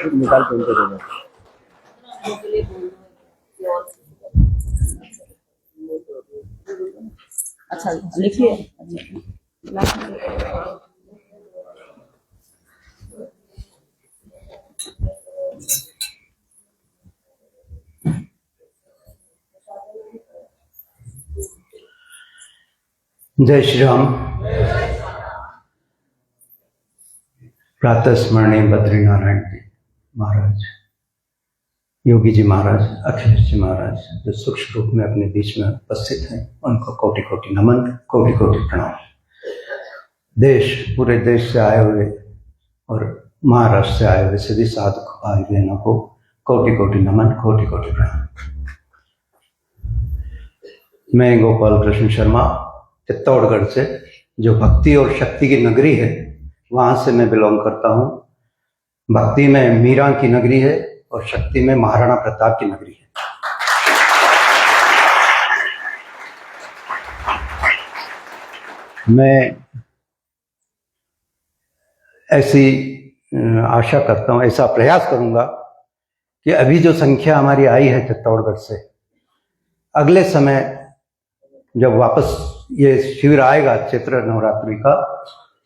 निकाल के उनको दे दो। अच्छा लिखिए। जय श्री राम। प्रातः स्मरणीय बद्रीनारायण जी महाराज, योगी जी महाराज, अखिलेश जी महाराज जो सूक्ष्म रूप में अपने बीच में उपस्थित हैं, उनको कोटि कोटि नमन, कोटि कोटि प्रणाम। पूरे देश से आए हुए और महाराष्ट्र से आए हुए सभी साधक भाई बहनों को कोटि कोटि नमन, कोटि कोटि प्रणाम। मैं गोपाल कृष्ण शर्मा, चित्तौड़गढ़ से, जो भक्ति और शक्ति की नगरी है वहां से मैं बिलोंग करता हूँ। भक्ति में मीरा की नगरी है और शक्ति में महाराणा प्रताप की नगरी है। मैं ऐसी आशा करता हूँ, ऐसा प्रयास करूंगा कि अभी जो संख्या हमारी आई है चित्तौड़गढ़ से, अगले समय जब वापस ये शिविर आएगा चैत्र नवरात्रि का,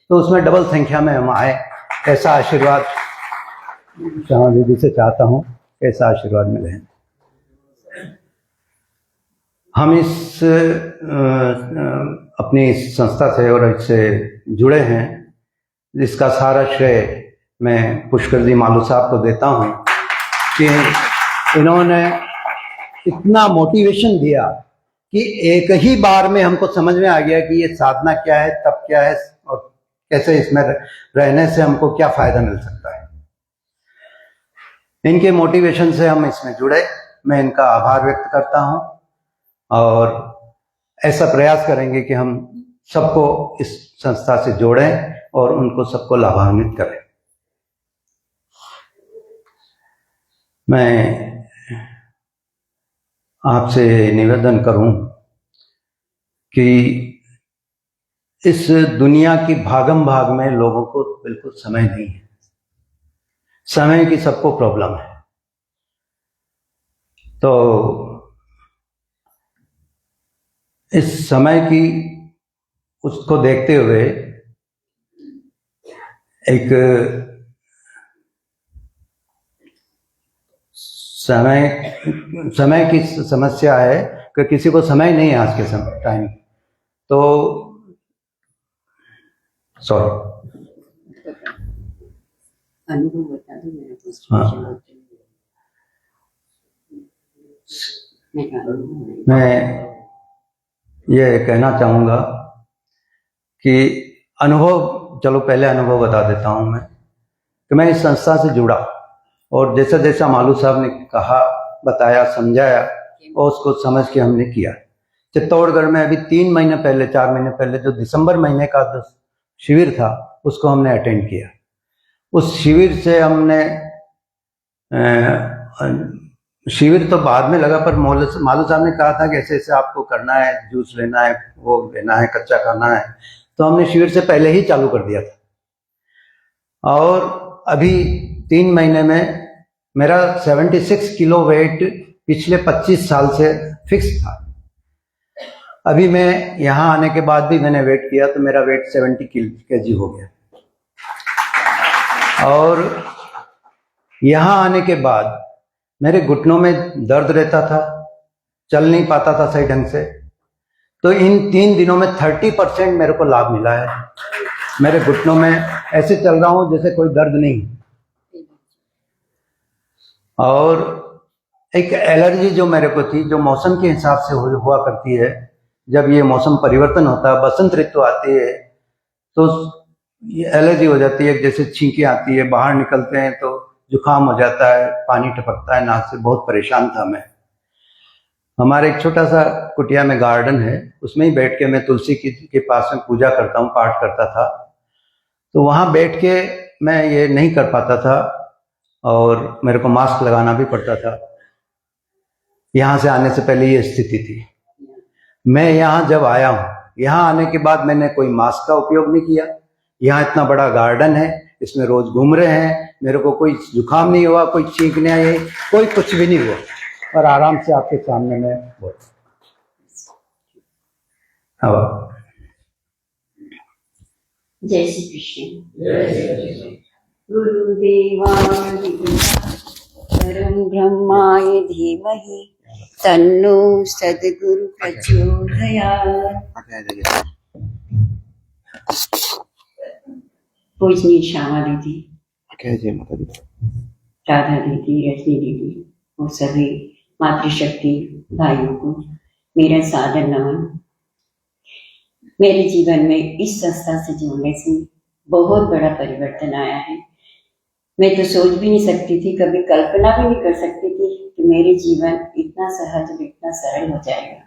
तो उसमें डबल संख्या में हम आए, ऐसा आशीर्वाद श्यामा दीदी से चाहता हूँ, ऐसा आशीर्वाद मिले। हम इस अपनी संस्था से और इससे जुड़े हैं, जिसका सारा श्रेय मैं पुष्कर जी मालू साहब को देता हूँ कि इन्होंने इतना मोटिवेशन दिया कि एक ही बार में हमको समझ में आ गया कि ये साधना क्या है, तप क्या है और कैसे इसमें रहने से हमको क्या फायदा मिल सकता है। इनके मोटिवेशन से हम इसमें जुड़े, मैं इनका आभार व्यक्त करता हूं और ऐसा प्रयास करेंगे कि हम सबको इस संस्था से जोड़ें और उनको सबको लाभान्वित करें। मैं आपसे निवेदन करूं कि इस दुनिया की भागम भाग में लोगों को बिल्कुल समय नहीं है, समय की सबको प्रॉब्लम है। तो इस समय की उसको देखते हुए एक समय की समस्या है कि किसी को समय नहीं है आज के समय टाइम। तो सॉरी, अनुभव बता दो मेरे को। हाँ, मैं ये कहना चाहूँगा कि अनुभव, चलो पहले अनुभव बता देता हूँ मैं कि मैं इस संस्था से जुड़ा और जैसा जैसा मालू साहब ने कहा, बताया, समझाया और उसको समझ के हमने किया। चित्तौड़गढ़ में अभी 3 महीने पहले, 4 महीने पहले जो दिसंबर महीने का जो शिविर था उसको हमने अटेंड किया। उस शिविर से हमने शिविर तो बाद में लगा, पर मालू साहब ने कहा था कि ऐसे ऐसे आपको करना है, जूस लेना है, वो लेना है, कच्चा खाना है, तो हमने शिविर से पहले ही चालू कर दिया था। और अभी 3 महीने में मेरा 76 किलो वेट पिछले 25 साल से फिक्स था। अभी मैं यहाँ आने के बाद भी मैंने वेट किया तो मेरा वेट 70 केजी हो गया। और यहाँ आने के बाद मेरे घुटनों में दर्द रहता था, चल नहीं पाता था सही ढंग से। तो इन 3 दिनों में 30% मेरे को लाभ मिला है। मेरे घुटनों में ऐसे चल रहा हूँ जैसे कोई दर्द नहीं। और एक एलर्जी जो मेरे को थी, जो मौसम के हिसाब से हुआ करती है, जब ये मौसम परिवर्तन होता है, बसंत ऋतु आती है तो ये एलर्जी हो जाती है, जैसे छींकें आती है, बाहर निकलते हैं तो जुकाम हो जाता है, पानी टपकता है नाक से। बहुत परेशान था मैं। हमारे एक छोटा सा कुटिया में गार्डन है, उसमें ही बैठ के मैं तुलसी के पास में पूजा करता हूँ, पाठ करता था। तो वहाँ बैठ के मैं ये नहीं कर पाता था और मेरे को मास्क लगाना भी पड़ता था। यहाँ से आने से पहले ये स्थिति थी। मैं यहाँ जब आया हूँ, यहाँ आने के बाद मैंने कोई मास्क का उपयोग नहीं किया। यहाँ इतना बड़ा गार्डन है, इसमें रोज घूम रहे हैं, मेरे को कोई जुकाम नहीं हुआ, कोई छींक नहीं आई, कोई कुछ भी नहीं हुआ, और आराम से आपके सामने मैं बोल। हाँ, जय श्री कृष्ण। गुरुदेवाय परम ब्रह्माय धीमहि तन्नो सद्गुरु प्रचोदयात्। पूजनीय श्यामा दीदी, राधा दीदी, रजनी दीदी और सभी मातृशक्ति भाइयों को मेरा सादर नमन। मेरे जीवन में इस संस्था से जुड़ने से बहुत बड़ा परिवर्तन आया है। मैं तो सोच भी नहीं सकती थी, कभी कल्पना भी नहीं कर सकती थी कि मेरे जीवन इतना सहज और इतना सरल हो जाएगा।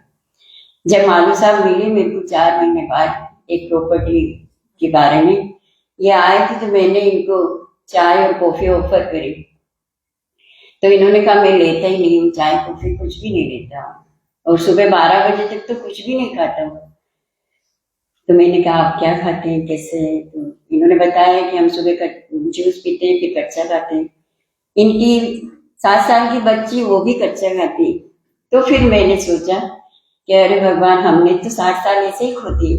जब मालू साहब मिले मेरे को 4 महीने बाद एक प्रॉपर्टी के बारे में, ये आए थे, तो मैंने इनको चाय और कॉफी ऑफर करी, तो इन्होंने कहा मैं लेता ही नहीं हूँ, चाय कॉफी कुछ भी नहीं लेता हूँ, और सुबह 12 बजे तक तो कुछ भी नहीं खाता हूँ। तो मैंने कहा आप क्या खाते हैं, कैसे? तो इन्होंने बताया कि हम सुबह जूस पीते हैं, फिर कच्चा खाते हैं। इनकी 7 साल की बच्ची वो भी कच्चा खाती। तो फिर मैंने सोचा कि अरे भगवान, हमने तो 60 साल ऐसे ही खो दिए,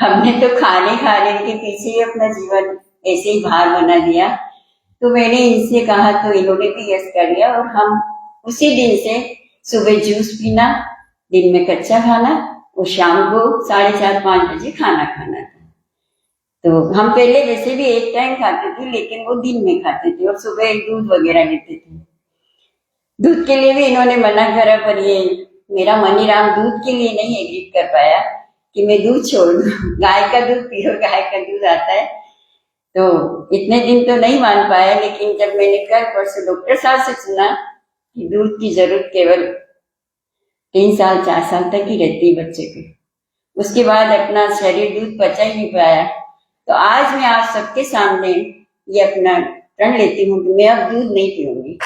हमने तो खाने के पीछे ही अपना जीवन ऐसे ही भार बना दिया। तो मैंने इनसे कहा, तो इन्होंने भी यस कर लिया, और हम उसी दिन से सुबह जूस पीना, दिन में कच्चा खाना और शाम को 4:30-5 बजे खाना खाना था। तो हम पहले वैसे भी एक टाइम खाते थे, लेकिन वो दिन में खाते थे, और सुबह दूध वगैरह लेते थे। दूध के लिए भी इन्होंने मना करा, पर ये मेरा मनीराम दूध के लिए नहीं एग्री कर पाया कि मैं दूध छोड़ दूं। गाय का दूध पियो, गाय का दूध आता है। तो इतने दिन तो नहीं मान पाया, लेकिन जब मैंने कल परसों डॉक्टर साहब से सुना कि दूध की जरूरत केवल 3 साल 4 साल तक ही रहती है बच्चे को, उसके बाद अपना शरीर दूध पचा ही नहीं पाया, तो आज मैं आप सबके सामने ये अपना प्रण लेती हूँ कि मैं अब दूध नहीं पीऊंगी।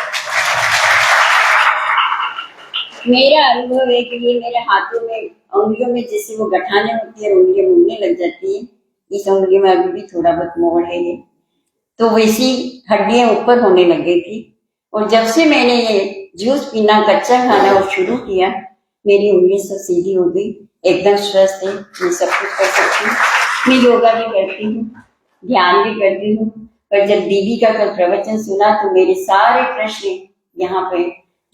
मेरा अनुभव है कि ये मेरे हाथों में, उंगलियों में जैसे वो गठाने होती है, उंगलियां मुड़ने लग जाती है, इस उंगली में अभी भी थोड़ा बहुत मोड़ है ये, तो वैसी हड्डियां ऊपर होने लग गई थी। और जब से मैंने ये जूस पीना, कच्चा खाना और शुरू किया, मेरी उंगली सब सीधी हो गई, एकदम स्वस्थ है, मैं सब कुछ कर सकती हूँ। मैं योगा भी करती हूँ, ध्यान भी करती हूँ। पर जब दीदी का कल प्रवचन सुना, तो मेरे सारे प्रश्न यहाँ पे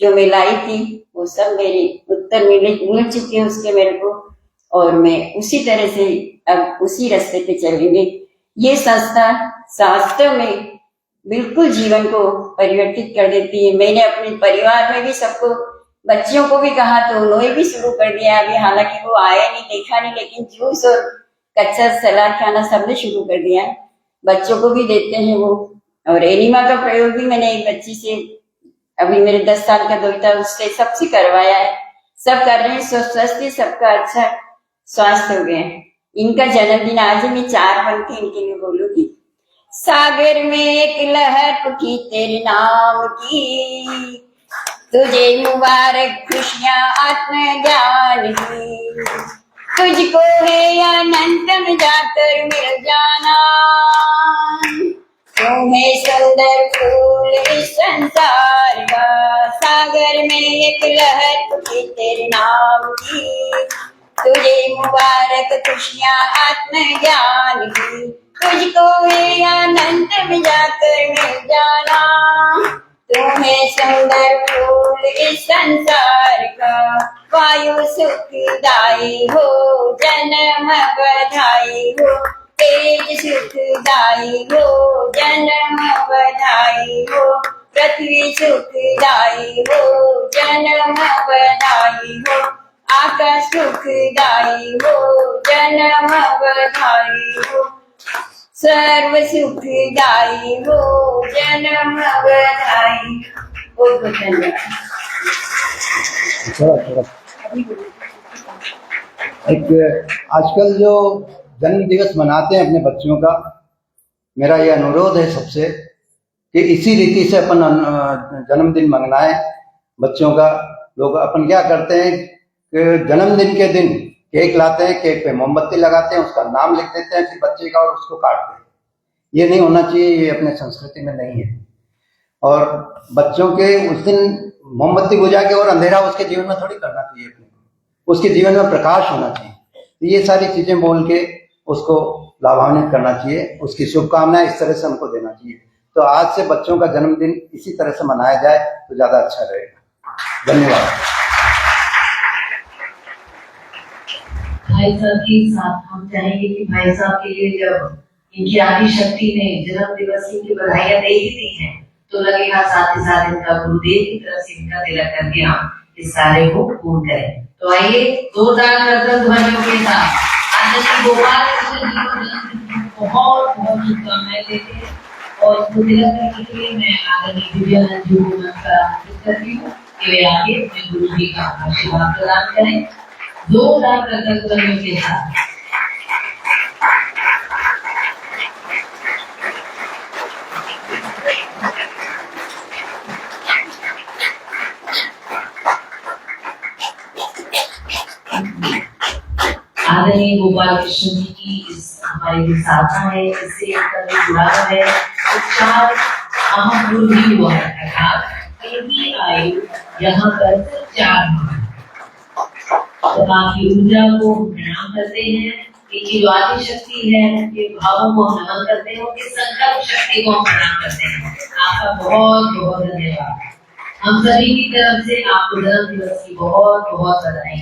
जो मैं लाई थी वो सब मेरे उत्तर मिल चुके हैं उसके मेरे को, और मैं उसी तरह से अब उसी रास्ते पे चलेंगे। ये संस्था वास्तव में बिल्कुल जीवन को परिवर्तित कर देती है। मैंने अपने परिवार में भी सबको, बच्चियों को भी कहा, तो उन्होंने भी शुरू कर दिया अभी, हालांकि वो आए नहीं, देखा नहीं, लेकिन जूस और कच्चा सलाद खाना सबने शुरू कर दिया। बच्चों को भी देते हैं वो, और एनिमा का प्रयोग भी मैंने एक बच्ची से, अभी मेरे 10 साल का दोता, उससे सबसे करवाया है, सब कर रहे हैं, स्वस्थ, सबका अच्छा स्वास्थ्य हो गया। इनका जन्मदिन आज है, मैं 4 बन के इनके लिए बोलूंगी। सागर में एक लहर उठी तेरे नाम की, तुझे मुबारक खुशियां आत्मज्ञान की, तुझको है अनंत में जाकर मिल जाना, तुम्हें सुंदर फूल इस संसार का। सागर में एक लहर उठी तेरे नाम की, तुझे मुबारक खुशियां आत्मज्ञान की, तुझको है अनंत में जाकर मिल जाना, तुम्हें सुंदर फूल इस संसार का। वायु सुखदाई हो, जन्म बधाई हो, तेज सुखदाई हो, जन्म बधाई हो, पृथ्वी सुखदाई हो, जन्म बधाई हो, आकाश सुखदाई हो, जन्म बधाई हो, सर्व सुखदाई हो, जन्म बधाई हो। धन्यवाद। एक आजकल जो जन्म दिवस मनाते हैं अपने बच्चों का, मेरा ये अनुरोध है सबसे कि इसी रीति से अपन जन्मदिन मनाएं बच्चों का। लोग अपन क्या करते हैं कि जन्मदिन के दिन केक लाते हैं, केक पे मोमबत्ती लगाते हैं, उसका नाम लिख देते हैं फिर बच्चे का, और उसको काटते हैं। ये नहीं होना चाहिए, ये अपने संस्कृति में नहीं है। और बच्चों के उस दिन मोमबत्ती बुझा के और अंधेरा उसके जीवन में थोड़ी करना चाहिए, अपने को उसके जीवन में प्रकाश होना चाहिए। तो ये सारी चीजें बोल के उसको लाभान्वित करना चाहिए, उसकी शुभकामनाएं इस तरह से हमको देना चाहिए। तो आज से बच्चों का जन्मदिन इसी तरह से मनाया जाए तो ज्यादा अच्छा रहेगा। धन्यवाद। भाई साहब के साथ हम चाहेंगे कि भाई साहब के लिए जब इनकी आदि शक्ति ने जन्म दिवस की बधाइयां दे ही दी हैं, तो लगेगा साथ ही साथ इनका गुरुदेव की तरफ से इनका तिलक करके हम इस कार्य को पूर्ण करें। तो आइए जोरदार करतल ध्वनियों के साथ आदरणीय गोपाल कृष्ण जी को बहुत बहुत शुभकामनाएं देते हैं। और इसको तिलक करने के लिए मैं आदरणीय दिव्यानंद जी को आमंत्रित करती हूँ कि वे आगे अपने गुरु जी का आशीर्वाद प्रदान करें। जोरदार करतल ध्वनियों के साथ। आदरणीय गोपाल कृष्ण जी की इस हमारी जो साधना है, इससे इनका जो जुड़ाव है वो 4 महापुरुष भी हुआ है, अर्थात इनकी आयु यहाँ पर 4 माह। तो आपकी ऊर्जा को हम प्रणाम करते हैं, इनकी जो आदि शक्ति है, इनके भावों को हम नमन करते हैं, उनकी संकल्प शक्ति को हम प्रणाम करते हैं। आपका बहुत बहुत धन्यवाद। हम सभी की तरफ से आपको जन्म दिवस की बहुत बहुत बधाई।